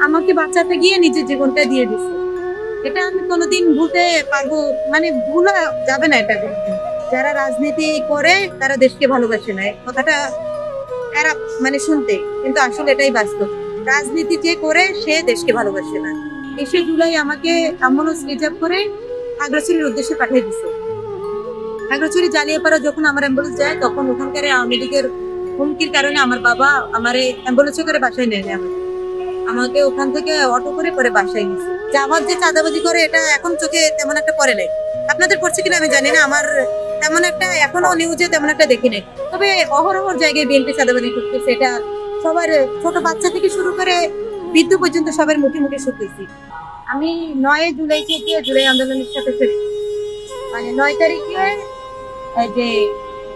আমাকে বাঁচাতে গিয়ে নিজের জীবনটা দিয়ে দিছে। এটা আমি কোনোদিন ভুলতে পারবো, মানে ভুলা যাবে না এটা কোনোদিন। যারা রাজনীতি করে তারা দেশকে ভালোবাসে না, এই কথাটা খারাপ মানে শুনতে, কিন্তু আসলে এটাই বাস্তব। রাজনীতি যে করে সে দেশকে ভালোবাসে না। 20 জুলাই আমাকে অ্যাম্বুলেন্স রিজার্ভ করে খাগড়াছড়ির উদ্দেশ্যে পাঠিয়ে দিছে। খাগড়াছড়ি জালিয়াপাড়া যখন আমার অ্যাম্বুলেন্স যায়, তখন ওখানকার আওয়ামী লীগের হুমকির কারণে আমার বাবা আমার অ্যাম্বুলেন্সে করে বাসায় নেয় আমাকে ওখান থেকে অটো করে পরে বাসায় নিছে। জামাত যে চাঁদাবাজি করে এটা এখন চোখে তেমন একটা পড়ে নাই, আপনাদের পড়ছে কিনা আমি জানি না। আমার তেমন একটা এখনো নিউজে তেমন একটা দেখি নাই, তবে অহরহর জায়গায় বিএনপি চাঁদাবাজি করতেছে, এটা সবার, ছোট বাচ্চা থেকে শুরু করে বৃদ্ধ পর্যন্ত সবার মুখে মুখে শুনতেছি। আমি 9 জুলাই থেকে জুলাই আন্দোলনের সাথে মানে 9 তারিখে যে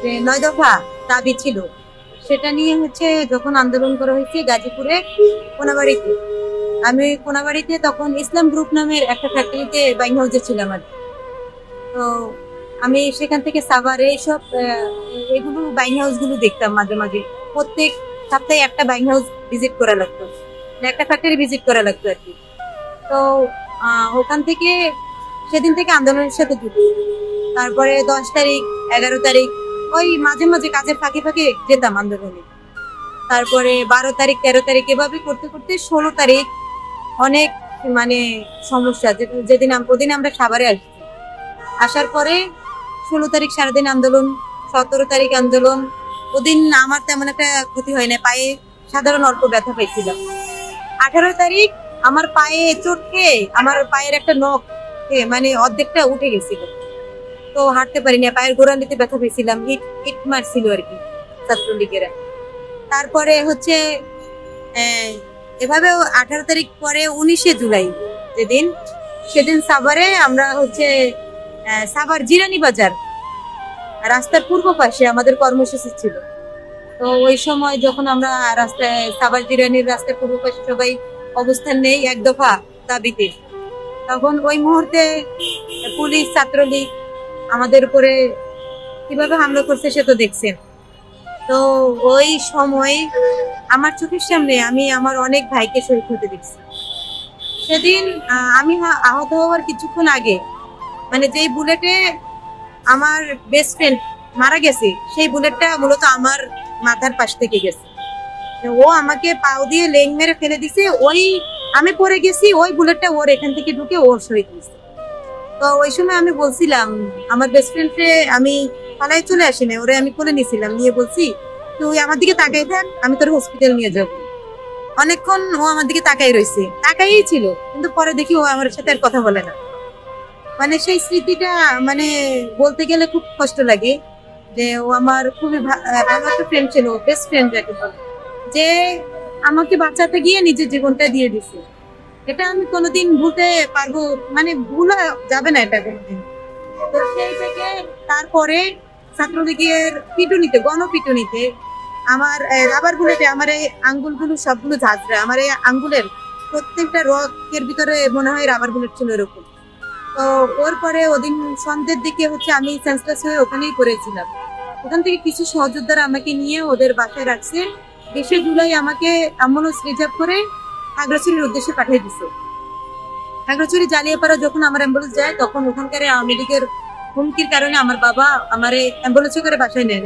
যে 9 দফা দাবি ছিল, সেটা নিয়ে হচ্ছে যখন আন্দোলন করা হয়েছে গাজীপুরে কোনাবাড়িতে, আমি কোনাবাড়িতে তখন ইসলাম গ্রুপ নামের একটা ফ্যাক্টরিতে বাইং হাউসে ছিলাম আর। তো আমি সেখান থেকে সাভারে এইসব এগুলো বাইং হাউস গুলো দেখতাম মাঝে মাঝে। প্রত্যেক সপ্তাহে একটা বাইং হাউস ভিজিট করা লাগতো, একটা ফ্যাক্টরি ভিজিট করা লাগতো আর কি। তো ওখান থেকে সেদিন থেকে আন্দোলনের সাথে যুক্ত। তারপরে 10 তারিখ 11 তারিখ ওই মাঝে মাঝে কাজের ফাঁকে ফাঁকে যেতাম আন্দোলনে। তারপরে 12 তারিখ 13 তারিখ এভাবে করতে করতে 16 তারিখ অনেক মানে সমস্যা, যেদিন ওদিন আমরা সাভারে আসছি। আসার পরে 16 তারিখ সারাদিন আন্দোলন, 17 তারিখ আন্দোলন। ওদিন আমার তেমন একটা ক্ষতি হয় না, পায়ে সাধারণ অল্প ব্যথা পেয়েছিলাম। 18 তারিখ আমার পায়ে চোট খেয়ে আমার পায়ের একটা নখ মানে অর্ধেকটা উঠে গেছিল, তো হাঁটতে পারি না, পায়ের গোড়ালিতে ব্যথা পেয়েছিলাম, ইট মারছিল আর কি ছাত্রলীগেরা। তারপরে হচ্ছে এভাবে 18 তারিখ পরে 19 জুলাই যেদিন, সেদিন সাভারে আমরা হচ্ছে সাভার জিরানি বাজার রাস্তার পূর্ব পাশে আমাদের কর্মসূচি ছিল। তো ওই সময় যখন আমরা রাস্তায় সাভার জিরানির রাস্তার পূর্ব পাশে সবাই অবস্থান নেই 1 দফা দাবিতে, তখন ওই মুহূর্তে পুলিশ ছাত্রলীগ আমাদের উপরে কিভাবে হামলা করছে সে তো দেখছেন। তো ওই সময় আমার চোখের সামনে আমি আমার অনেক ভাইকে শহীদ হতে দেখছি। সেদিন আমি আহত হওয়ার কিছুক্ষণ আগে, মানে যেই বুলেটে আমার বেস্ট ফ্রেন্ড মারা গেছে, সেই বুলেটটা মূলত আমার মাথার পাশ থেকে গেছে। ও আমাকে পাও দিয়ে লেং মেরে ফেলে দিছে, ওই আমি পড়ে গেছি, ওই বুলেটটা ওর এখান থেকে ঢুকে ওর শহীদ হয়েছে। তো ওই সময় আমি বলছিলাম আমার বেস্ট ফ্রেন্ডকে, আমি পালাই চলে আসি না, ওরে আমি কোলে নিয়েছিলাম, নিয়ে বলছি তুই আমার দিকে তাকাই থাক, আমি তোর হসপিটাল নিয়ে যাবো। অনেকক্ষণ ও আমার দিকে তাকাই রয়েছে, তাকাই ছিল, কিন্তু পরে দেখি ও আমার সাথে আর কথা বলে না। মানে সেই স্মৃতিটা মানে বলতে গেলে খুব কষ্ট লাগে, যে ও আমার খুবই ভালো একটা ফ্রেন্ড ছিল, বেস্ট ফ্রেন্ড যাকে বলে, যে আমাকে বাঁচাতে গিয়ে নিজের জীবনটা দিয়ে দিছে। এটা আমি কোনোদিন ভুলতে পারবো, মানে ভুলা যাবে না এটা কোনোদিন। তো সেই থেকে তারপরে ছাত্রলীগের পিটুনিতে, গণপিটুনিতে আমার রাবার বুলেটে আমার এই আঙ্গুলগুলো সবগুলো ঝাঁঝরা, আমার এই আঙ্গুলের প্রত্যেকটা রকের ভিতরে মনে হয় রাবার বুলেট ছিল এরকম। তো ওর পরে ওদিন সন্ধ্যের দিকে হচ্ছে আমি সেন্সলেস হয়ে ওখানেই পড়েছিলাম। ওখান থেকে কিছু সহযোদ্ধারা আমাকে নিয়ে ওদের বাসায় রাখছে। 20 জুলাই আমাকে অ্যাম্বুলেন্স রিজার্ভ করে খাগড়াছড়ির উদ্দেশ্যে পাঠিয়ে দিছে। খাগড়াছড়ি জালিয়াপাড়া যখন আমার অ্যাম্বুলেন্স যায়, তখন ওখানকার আওয়ামী লীগের হুমকির কারণে আমার বাবা আমার অ্যাম্বুলেন্সে করে বাসায় নেয়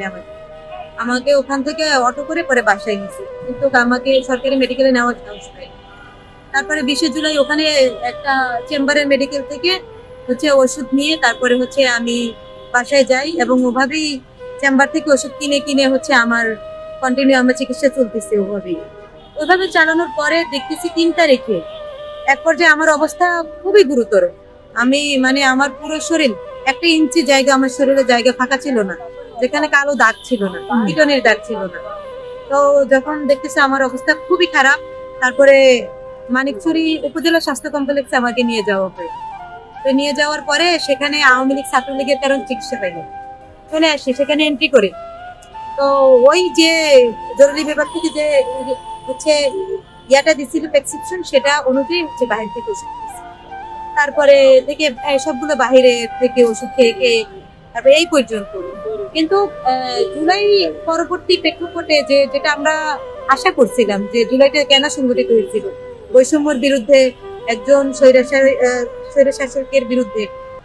আমাকে ওখান থেকে অটো করে পরে বাসায় নিছে, কিন্তু আমাকে সরকারি মেডিকেলে নেওয়ার চান্স পাই। তারপরে 20 জুলাই ওখানে একটা চেম্বারের মেডিকেল থেকে হচ্ছে ওষুধ নিয়ে তারপরে হচ্ছে আমি বাসায় যাই, এবং ওভাবেই চেম্বার থেকে ওষুধ কিনে কিনে হচ্ছে আমার কন্টিনিউ আমার চিকিৎসা চলতেছে। ওইভাবে চালানোর পরে দেখতেছি 3 তারিখে এক পর্যায়ে আমার অবস্থা খুবই গুরুতর। আমি মানে আমার পুরো শরীর 1 ইঞ্চি জায়গা, আমার শরীরের জায়গা ফাঁকা ছিল না, যেখানে কালো দাগ ছিল না, পিটনের দাগ ছিল না। তো যখন দেখতেছে আমার অবস্থা খুবই খারাপ, তারপরে মানিকছড়ি উপজেলা স্বাস্থ্য কমপ্লেক্সে আমাকে নিয়ে যাওয়া হয়। তো নিয়ে যাওয়ার পরে সেখানে আওয়ামী লীগ ছাত্রলীগের কারণে চিকিৎসা পাইল, চলে আসি সেখানে এন্ট্রি করে। তো ওই যে জরুরি বিভাগ থেকে যে হচ্ছে ইয়াটা দিছিল প্রেসক্রিপশন, সেটা অনুযায়ী হচ্ছে বাহির থেকে ওষুধ দিয়েছে। তারপরে থেকে সবগুলো বাহিরে থেকে ওষুধ খেয়ে খেয়ে তারপরে এই পর্যন্ত। কিন্তু জুলাই পরবর্তী প্রেক্ষাপটে যেটা আমরা আশা করছিলাম যে জুলাইটা কেন সংগঠিত হয়েছিল, বৈষম্যের বিরুদ্ধে, একজন স্বৈরশাসকের বিরুদ্ধে।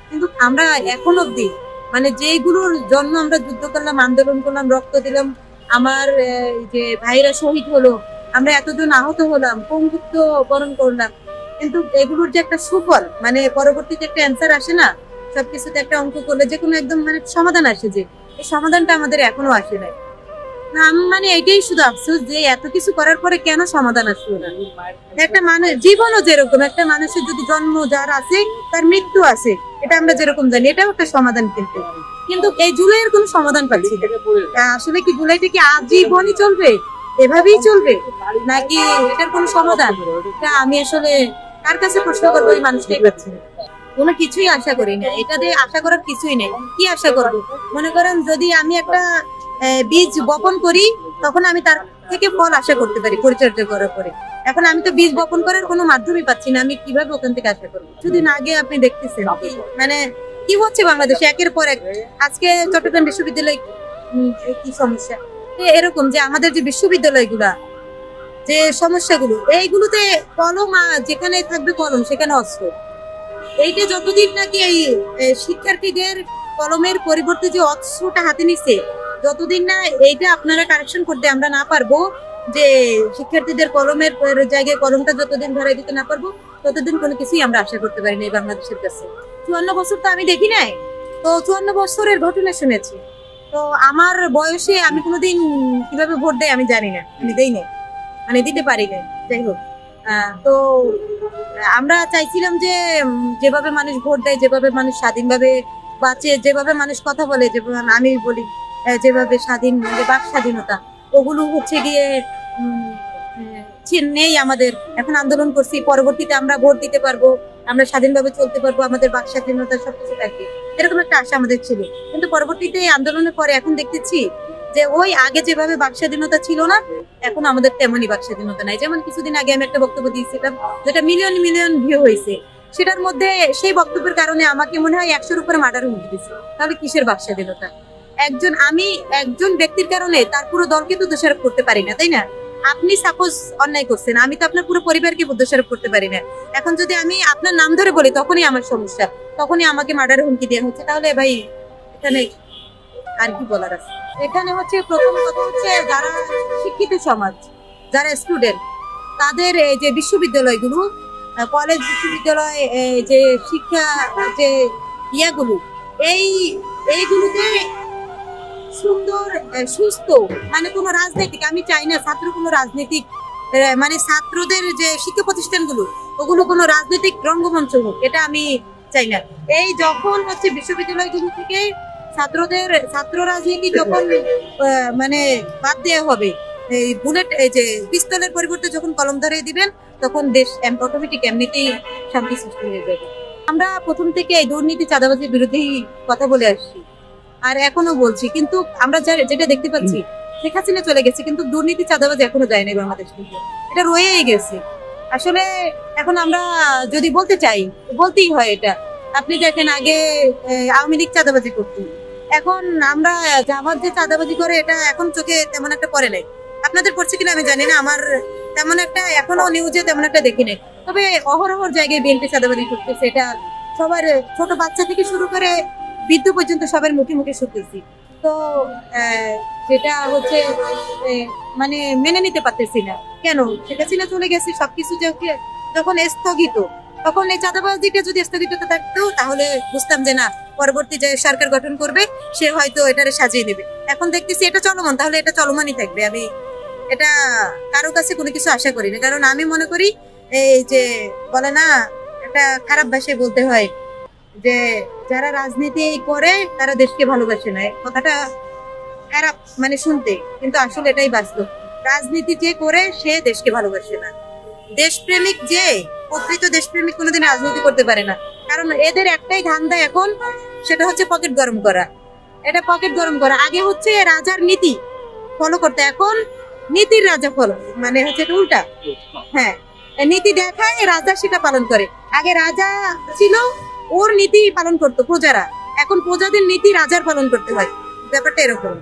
কিন্তু আমরা এখন অব্দি মানে যেগুলোর জন্য আমরা যুদ্ধ করলাম, আন্দোলন করলাম, রক্ত দিলাম, আমার যে ভাইরা শহীদ হলো, আমরা এতজন আহত হলাম, পঙ্গুত্ব বরণ করলাম, কিন্তু এগুলোর যে একটা সুফল মানে পরবর্তীতে একটা অ্যান্সার আসে না, সবকিছুতে একটা অঙ্ক করলে যে কোনো একদম মানে সমাধান আসে, যে এই সমাধানটা আমাদের এখনো আসে নাই। না আমি মানে এটাই শুধু আফসোস যে এত কিছু করার পরে কেন সমাধান আসলো না। একটা মানুষ জীবনও যেরকম, একটা মানুষের যদি জন্ম যার আছে তার মৃত্যু আছে, এটা আমরা যেরকম জানি, এটাও একটা সমাধান। কিন্তু কিন্তু এই জুলাইয়ের কোনো সমাধান পাচ্ছি না। আসলে কি জুলাইটা কি আজীবনই চলবে, এভাবেই চলবে, নাকি এটার কোনো সমাধান? এটা আমি আসলে কার কাছে প্রশ্ন করবো, এই মানুষটাই পাচ্ছি না। কোনো কিছুই আশা করি না, এটা দিয়ে আশা করার কিছুই নেই। কি আশা করব? মনে করেন যদি আমি একটা বীজ বপন করি, তখন আমি তার থেকে ফল আশা করতে পারি পরিচর্যা করার পরে। এখন আমি তো বীজ বপন করার কোনো মাধ্যমই পাচ্ছি না, আমি কিভাবে ওখান থেকে আশা করবো? কিছুদিন আগে আপনি দেখতেছেন মানে কি হচ্ছে বাংলাদেশে একের পর এক। আজকে চট্টগ্রাম বিশ্ববিদ্যালয় কি সমস্যা, এরকম যে আমাদের যে বিশ্ববিদ্যালয়গুলা যে সমস্যাগুলো, এইগুলোতে কলম যেখানে থাকবে কলম সেখানে অস্ত্র। এইটা যতদিন নাকি এই শিক্ষার্থীদের কলমের পরিবর্তে যে অস্ত্রটা হাতে নিচ্ছে, যতদিন না এইটা আপনারা কারেকশন করতে আমরা না পারবো, যে শিক্ষার্থীদের কলমের জায়গায় কলমটা যতদিন ধরে দিতে না পারবো, ততদিন কোনো কিছুই আমরা আশা করতে পারি না এই বাংলাদেশের কাছে। 54 বছর তো আমি দেখি নাই, তো 54 বছরের ঘটনা শুনেছি। তো আমার বয়সে আমি কোনোদিন কিভাবে ভোট দেয় আমি জানি না, আমি দেই না, মানে দিতে পারি না। যাই হোক, তো আমরা চাইছিলাম যে যেভাবে মানুষ ভোট দেয়, যেভাবে মানুষ স্বাধীনভাবে বাঁচে, যেভাবে মানুষ কথা বলে, যেভাবে আমি বলি যেভাবে স্বাধীন মানে বাক স্বাধীনতা, ওগুলো হচ্ছে গিয়ে নেই আমাদের। এখন আন্দোলন করছি, পরবর্তীতে আমরা ভোট দিতে পারবো, আমরা স্বাধীনভাবে চলতে পারবো, আমাদের বাক স্বাধীনতা সবকিছু থাকবে, এরকম একটা আশা আমাদের ছিল। কিন্তু পরবর্তীতে আন্দোলনের পরে এখন দেখতেছি যে ওই আগে যেভাবে বাক স্বাধীনতা ছিল না, এখন আমাদের তেমনই বাক স্বাধীনতা নাই। যেমন কিছুদিন আগে আমি একটা বক্তব্য দিয়েছিলাম, যেটা মিলিয়ন মিলিয়ন ভিউ হয়েছে, সেটার মধ্যে সেই বক্তব্যের কারণে আমাকে মনে হয় 100-র উপরে মার্ডার হুমকি দিয়েছে। তাহলে কিসের বাক স্বাধীনতা? আমি একজন ব্যক্তির কারণে তার পুরো দলকে তো দোষারোপ করতে পারি না, তাই না? আপনি সাপোজ অন্যায় করছেন, আমি তো আপনার পুরো পরিবারকে দোষারোপ করতে পারি না। এখন যদি আমি আপনার নাম ধরে বলি, তখনই আমার সমস্যা, তখনই আমাকে মার্ডার হুমকি দেওয়া হচ্ছে। তাহলে ভাই এখানে আর কি বলার আছে? এখানে হচ্ছে প্রথম কথা হচ্ছে যারা শিক্ষিত সমাজ, যারা স্টুডেন্ট, তাদের এই যে বিশ্ববিদ্যালয়গুলো, কলেজ বিশ্ববিদ্যালয়, যে শিক্ষা যে ইয়াগুলো, এইগুলোতে সুন্দর সুস্থ মানে কোনো রাজনৈতিক, আমি চাই না ছাত্র কোনো রাজনৈতিক মানে ছাত্রদের যে শিক্ষা প্রতিষ্ঠানগুলো ওগুলো কোনো রাজনৈতিক রঙ্গমঞ্চ হোক, এটা আমি চাই না। এই যখন হচ্ছে বিশ্ববিদ্যালয়গুলো থেকে ছাত্র রাজনীতি যখন মানে বাদ দেওয়া হবে, এই বুলেট এই যে পিস্তলের পরিবর্তে যখন কলম ধরে দিবেন, তখন দেশ অটোমেটিক এমনিতেই শান্তি সৃষ্টি হয়ে যাবে। আমরা প্রথম থেকে এই দুর্নীতি চাঁদাবাজির বিরুদ্ধেই কথা বলে আসছি, আর এখনো বলছি। কিন্তু আমরা যেটা দেখতে পাচ্ছি, শেখ হাসিনা চলে গেছে, কিন্তু দুর্নীতি চাঁদাবাজি এখনো যায়নি বাংলাদেশ থেকে, এটা রয়েই গেছে। আসলে এখন আমরা যদি বলতে চাই, বলতেই হয় এটা। আপনি দেখেন আগে আওয়ামী লীগ চাঁদাবাজি করতো, এখন আমরা জামাত যে চাঁদাবাজি করে, এটা এখন চোখে তেমন একটা পড়ে নাই। আপনাদের পড়ছে কিনা আমি জানি না, আমার তেমন একটা এখনো নিউজে তেমন একটা দেখি নাই। তবে অহরহর জায়গায় বিএনপি চাঁদাবাজি করতেছে, এটা সবার, ছোট বাচ্চা থেকে শুরু করে বৃদ্ধ পর্যন্ত সবার মুখে মুখে শুনতেছি। তো যেটা হচ্ছে মানে মেনে নিতে পারতেছি না। কেন? শেখ হাসিনা চলে গেছে, সবকিছু যখন স্থগিত, তখন এই চাঁদাবাজিটা যদি স্থগিত থাকতো, তাহলে বুঝতাম যে না, পরবর্তী যে সরকার গঠন করবে সে হয়তো এটারে সাজিয়ে নেবে। এখন দেখতেছি এটা চলমান, তাহলে এটা চলমানই থাকবে। আমি এটা কারো কাছে কোনো কিছু আশা করি না, কারণ আমি মনে করি এই যে বলে না, একটা খারাপ ভাষায় বলতে হয় যে যারা রাজনীতি করে তারা দেশকে ভালোবাসে না। কথাটা খারাপ মানে শুনতে, কিন্তু আসলে এটাই বাস্তব। রাজনীতি যে করে সে দেশকে ভালোবাসে না। দেশপ্রেমিক যে প্রকৃত দেশপ্রেমিক কোনোদিন রাজনীতি করতে পারে না, কারণ এদের একটাই ধান্দা এখন, সেটা হচ্ছে পকেট গরম করা। এটা পকেট গরম করা। আগে হচ্ছে রাজার নীতি ফলো করতে, এখন নীতির রাজা ফলো, মানে হচ্ছে উল্টা। হ্যাঁ, নীতি দেখায়, রাজা সেটা পালন করে। আগে রাজা ছিল, ওর নীতি পালন করতো প্রজারা, এখন প্রজাদের নীতি রাজার পালন করতে হয়। ব্যাপারটা এরকম।